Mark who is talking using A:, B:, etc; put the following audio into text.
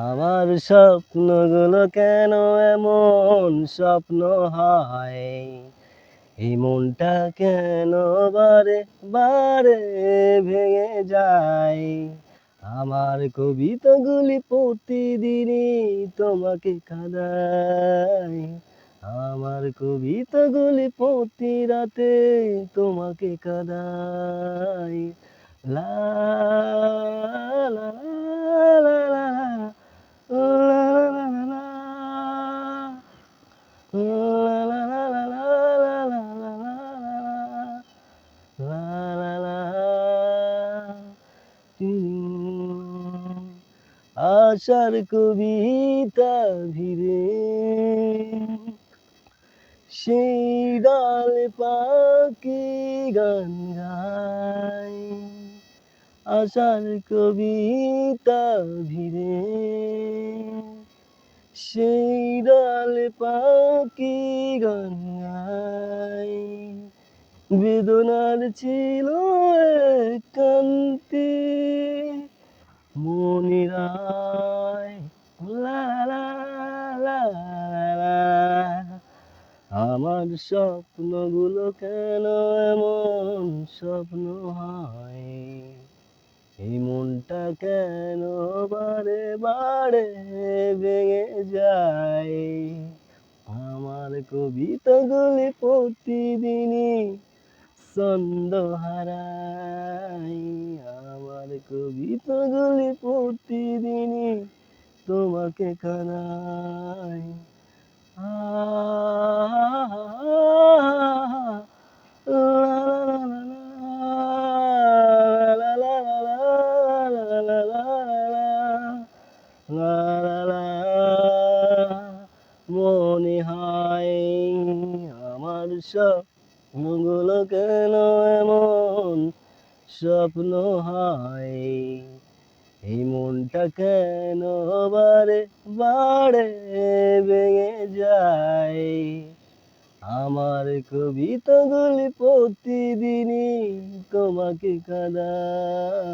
A: আমার স্বপ্নগুলো কেন এমন স্বপ্ন হয়, এই মনটা কেন বারে বারে ভেঙে যায়। আমার কবিতাগুলি প্রতিদিনই তোমাকে কাঁদায়, আমার কবিতাগুলি প্রতি রাতে তোমাকে কাঁদায়। লা লা লা লা লা লা লা লা আশার কবিতা ভিড়ে সেই ডাল পাখি গান গায়। আশার কবিতা ভিড়ে সেই ডাল পাখি গান গায়। বেদনার ছিল একান্তে মনিরায়। লা লা লা লা, আমার স্বপ্নগুলো কেন এমন স্বপ্ন হয়, এই মনটা কেন বারে বারে ভেঙে যায়। আমার কবিতাগুলি প্রতিদিনই ছন্দ হারাই, আমার কবিতাগুলি প্রতিদিনই তোমাকে কানাই। মনে হয় আমার স্বপ্নগুলো কেন এমন স্বপ্ন হয়, এই মনটা কেন বারে বারে ভেঙে যায়। আমার কবিতাগুলি প্রতিদিনই তোমাকে কাঁদায়।